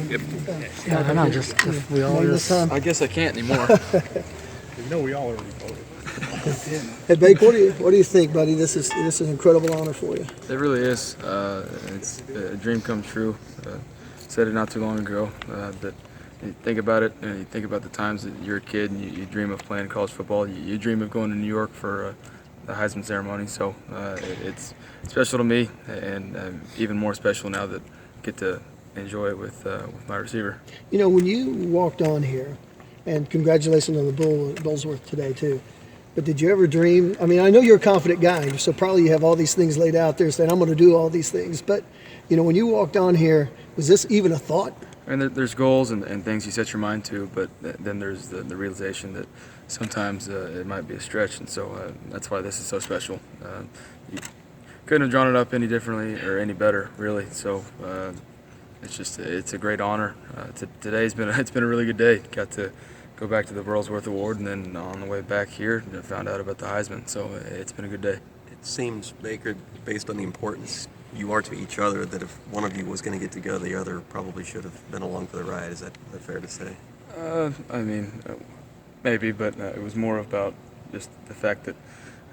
Yep. I know, just if we all just. I guess I can't anymore. You know, we all already voted. Hey, Bake, what do you think, buddy? This is an incredible honor for you. It really is. It's a dream come true. Said it not too long ago. That you think about it, and you think about the times that you're a kid and you dream of playing college football. You dream of going to New York for the Heisman ceremony. So it's special to me, and even more special now that I get to enjoy it with my receiver. You know, when you walked on here, and congratulations on the Bullsworth today too. But did you ever dream? I mean, I know you're a confident guy, so probably you have all these things laid out there saying, I'm going to do all these things. But, you know, when you walked on here, was this even a thought? And there's goals and things you set your mind to, but then there's the realization that sometimes it might be a stretch, and so that's why this is so special. You couldn't have drawn it up any differently or any better, really. So it's a great honor. Today's been it's been a really good day. Got to go back to the Burlsworth Award, and then on the way back here, found out about the Heisman. So it's been a good day. It seems, Baker, based on the importance you are to each other, that if one of you was going to get to go, the other probably should have been along for the ride. Is that fair to say? I mean, maybe, but it was more about just the fact that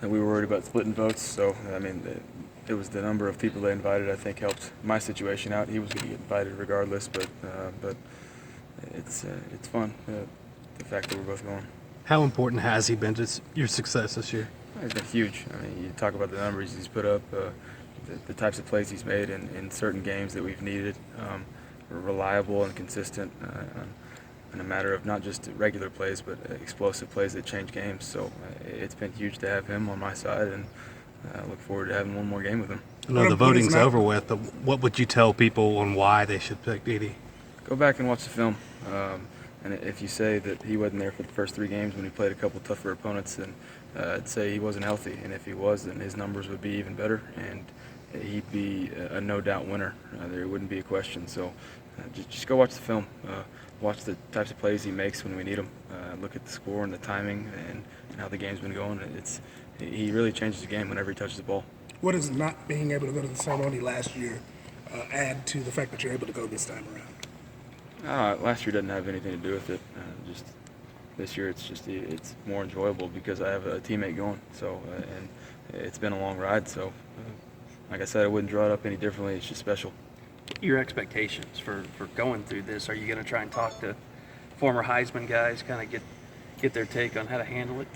we were worried about splitting votes. So, I mean, it was the number of people they invited, I think, helped my situation out. He was going to get invited regardless, but it's fun, the fact that we're both going. How important has he been to your success this year? It's been huge. I mean, you talk about the numbers he's put up, the types of plays he's made in certain games that we've needed, reliable and consistent in a matter of not just regular plays, but explosive plays that change games. So it's been huge to have him on my side, and I look forward to having one more game with him. I know the voting's over with, but what would you tell people on why they should pick Edie? Go back and watch the film. And if you say that he wasn't there for the first 3 games when he played a couple tougher opponents, then I'd say he wasn't healthy. And if he was, then his numbers would be even better, and he'd be a no-doubt winner. There wouldn't be a question. So just go watch the film. Watch the types of plays he makes when we need them. Look at the score and the timing and how the game's been going. He really changes the game whenever he touches the ball. What does not being able to go to the ceremony last year add to the fact that you're able to go this time around? Last year doesn't have anything to do with it. Just this year, it's more enjoyable because I have a teammate going. So and it's been a long ride. So like I said, I wouldn't draw it up any differently. It's just special. Your expectations for going through this? Are you going to try and talk to former Heisman guys, kind of get their take on how to handle it?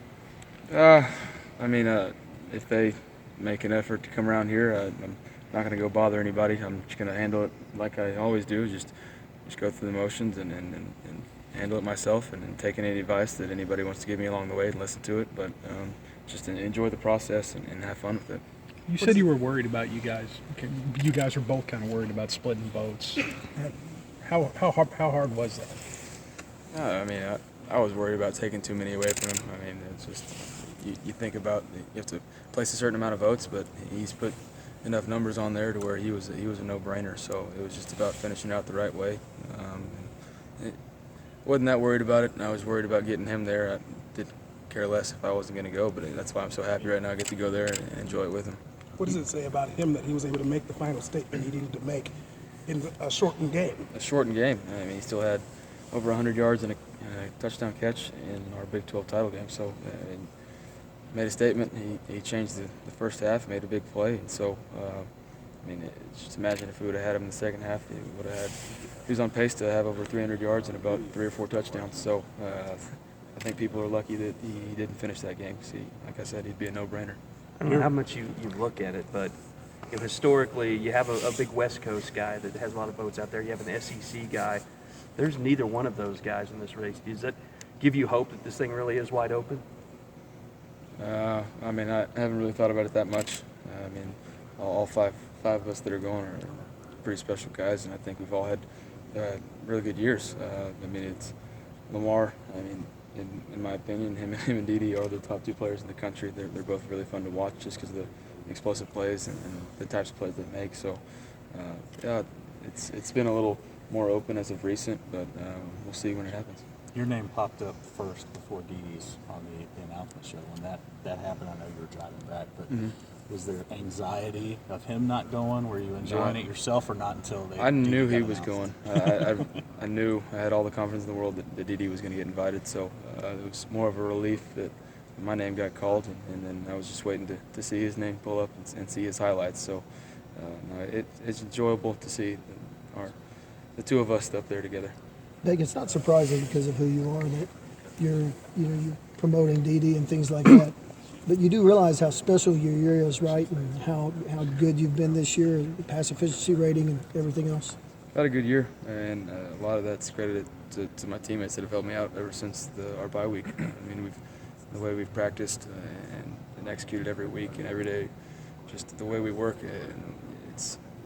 I mean, if they make an effort to come around here, I'm not going to go bother anybody. I'm just going to handle it like I always do. Just go through the motions and handle it myself, and take any advice that anybody wants to give me along the way and listen to it. But just enjoy the process and have fun with it. You said you were worried about you guys. You guys are both kind of worried about splitting votes. How hard was that? I mean, I was worried about taking too many away from him. I mean, it's just you think about you have to place a certain amount of votes, but he's put enough numbers on there to where he was a no-brainer. So it was just about finishing out the right way. Wasn't that worried about it. I was worried about getting him there. I did care less if I wasn't going to go, but that's why I'm so happy right now. I get to go there and enjoy it with him. What does it say about him that he was able to make the final statement he needed to make in a shortened game? A shortened game. I mean, he still had over 100 yards and a touchdown catch in our Big 12 title game. So made a statement. He changed the first half, made a big play. And so, I mean, just imagine if we would have had him in the second half, he was on pace to have over 300 yards and about 3 or 4 touchdowns. So I think people are lucky that he didn't finish that game. See, like I said, he'd be a no-brainer. I don't know how much you look at it, but historically, you have a big West Coast guy that has a lot of votes out there. You have an SEC guy. There's neither one of those guys in this race. Does that give you hope that this thing really is wide open? I mean, I haven't really thought about it that much. I mean, all five of us that are going are pretty special guys, and I think we've all had really good years. I mean, it's Lamar. I mean, in my opinion, him and Dede are the top 2 players in the country. They're both really fun to watch just because of the explosive plays and the types of plays they make. So, yeah, it's been a little more open as of recent, but we'll see when it happens. Your name popped up first before Dede's on the announcement show. When that happened, I know you were driving back, but Was there anxiety of him not going? Were you enjoying it yourself, or not until they? I knew he got was announced? going. I knew I had all the confidence in the world that DD was going to get invited. So it was more of a relief that my name got called, and then I was just waiting to see his name pull up and see his highlights. So no, it's enjoyable to see the two of us up there together. Nick, it's not surprising because of who you are that you're promoting DD and things like that. But you do realize how special your year is, right? And how good you've been this year, and the pass efficiency rating and everything else. I've had a good year, and a lot of that's credited to my teammates that have helped me out ever since our bye week. I mean, the way we've practiced and executed every week and every day, just the way we work,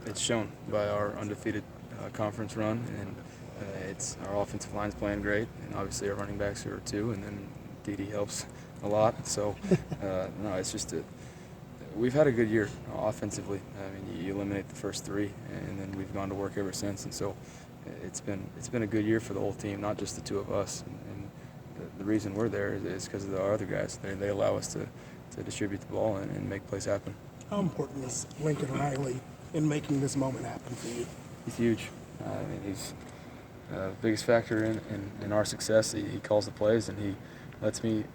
it's shown by our undefeated conference run, and it's our offensive line's playing great, and obviously our running backs are too, and then DD helps a lot. So no, it's just we've had a good year offensively. I mean, you eliminate the first three, and then we've gone to work ever since. And so it's been a good year for the whole team, not just the two of us. And the reason we're there is because of our other guys. They allow us to distribute the ball and make plays happen. How important is Lincoln Riley in making this moment happen for you? He's huge. I mean, he's the biggest factor in our success. He calls the plays, and he lets me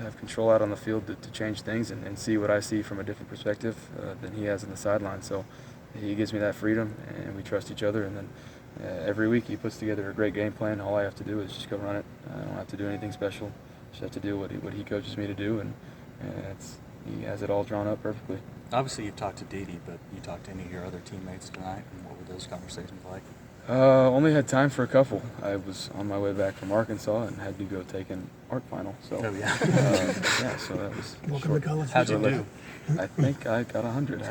have control out on the field to change things and see what I see from a different perspective than he has on the sideline. So he gives me that freedom, and we trust each other. And then every week he puts together a great game plan. All I have to do is just go run it. I don't have to do anything special. Just have to do what he coaches me to do, and he has it all drawn up perfectly. Obviously, you talked to Dede, but you talked to any of your other teammates tonight, and what were those conversations like? Only had time for a couple. I was on my way back from Arkansas and had to go take an art final. So, Oh, yeah. yeah, so that was Welcome short. to college. How'd you do? I think I got 100.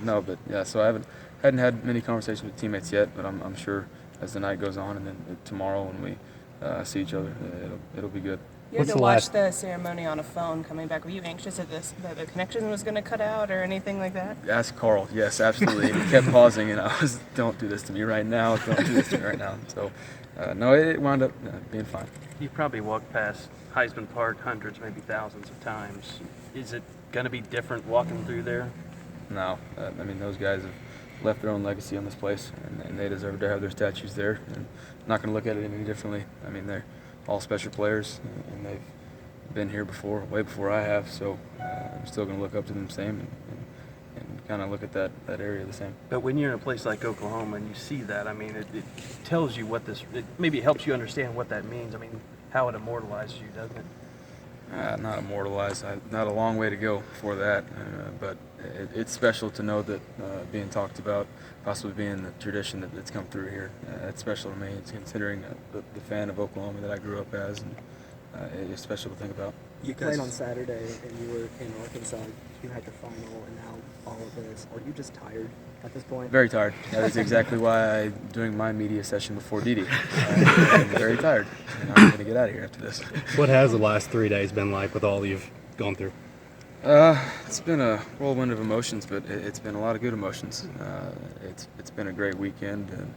No, but yeah, so I hadn't had many conversations with teammates yet, but I'm sure as the night goes on and then tomorrow when we see each other, it'll be good. You had to watch the ceremony on a phone coming back. Were you anxious that the connection was going to cut out or anything like that? Ask Carl. Yes, absolutely. And he kept pausing, and I was, don't do this to me right now. Don't do this to me right now. So, no, it wound up being fine. You probably walked past Heisman Park hundreds, maybe thousands of times. Is it going to be different walking through there? No, I mean, those guys have left their own legacy on this place, and they deserve to have their statues there. And I'm not going to look at it any differently. I mean, they're all special players, and they've been here before, way before I have. So I'm still going to look up to them the same and kind of look at that area the same. But when you're in a place like Oklahoma and you see that, I mean, it tells you what maybe it helps you understand what that means. I mean, how it immortalizes you, doesn't it? Not immortalized. Not a long way to go for that, but it's special to know that being talked about, possibly being the tradition that's come through here. It's special to me. It's considering the fan of Oklahoma that I grew up as, and it's special to think about. You played on Saturday and you were in Arkansas. You had your final and now all of this. Are you just tired at this point? Very tired. That is exactly why doing my media session before Dede. I'm very tired. And I'm going to get out of here after this. What has the last 3 days been like with all you've gone through? It's been a whirlwind of emotions, but it's been a lot of good emotions. It's been a great weekend, and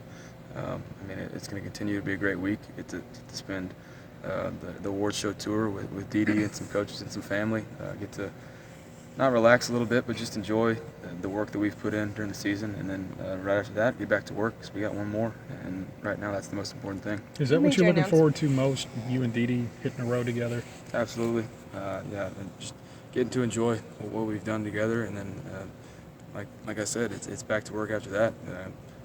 I mean it's going to continue to be a great week. To spend the awards show tour with Dede and some coaches and some family. Get to not relax a little bit, but just enjoy the work that we've put in during the season, and then right after that, get back to work because we got one more, and right now that's the most important thing. Is that what you're looking forward to most, you and Dede hitting the road together? Absolutely, yeah, and just getting to enjoy what we've done together, and then like I said, it's back to work after that.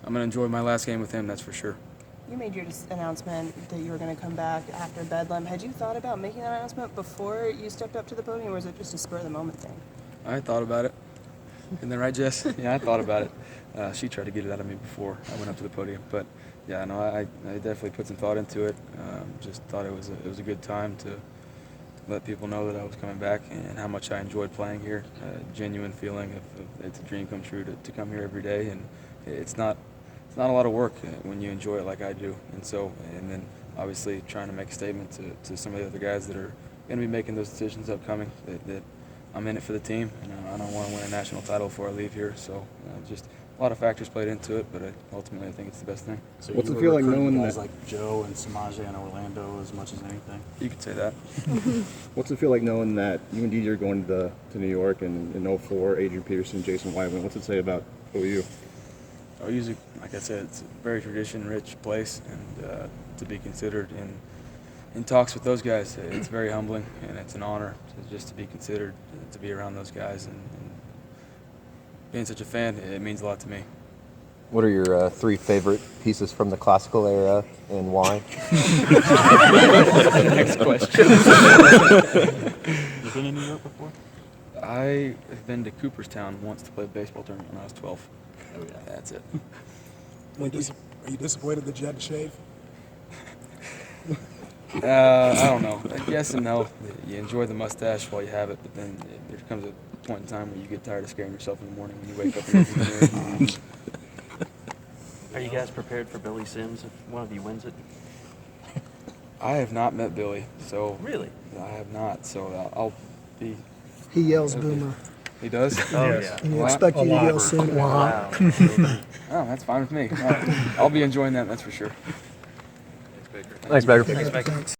I'm going to enjoy my last game with him, that's for sure. You made your announcement that you were going to come back after Bedlam. Had you thought about making that announcement before you stepped up to the podium, or was it just a spur-of-the-moment thing? I thought about it. Isn't that right, Jess? Yeah, I thought about it. She tried to get it out of me before I went up to the podium. But, yeah, no, I definitely put some thought into it. Just thought it was a good time to let people know that I was coming back and how much I enjoyed playing here. Genuine feeling of it's a dream come true to come here every day. And it's not a lot of work when you enjoy it like I do. And then obviously trying to make a statement to some of the other guys that are going to be making those decisions upcoming that I'm in it for the team, and I don't want to win a national title before I leave here. So just a lot of factors played into it, but ultimately I think it's the best thing. So What's you it were feel like recruiting knowing guys that- like Joe and Samaje and Orlando as much as anything? You could say that. What's it feel like knowing that you and DJ are going to New York and in 04, Adrian Peterson, Jason Wyman? What's it say about OU? Usually, like I said, it's a very tradition-rich place, and to be considered in talks with those guys, it's very humbling, and it's an honor just to be considered, to be around those guys, and being such a fan, it means a lot to me. What are your 3 favorite pieces from the classical era and why? Next question. You been in New York before? I have been to Cooperstown once to play a baseball tournament when I was 12. Oh yeah. That's it. Are you disappointed that you had to shave? I don't know. Yes and no. You enjoy the mustache while you have it, but then there comes a point in time where you get tired of scaring yourself in the morning when you wake up and look in the mirror. Are you guys prepared for Billy Sims if one of you wins it? I have not met Billy, so Really? I have not. So I'll be. He yells boomer. He does. Oh Yes. yeah. And you Wow. expect you to lot. yell sooner. Wow. Oh, that's fine with me. I'll be enjoying that. That's for sure. Thanks, Baker. Thanks, Baker. Thanks.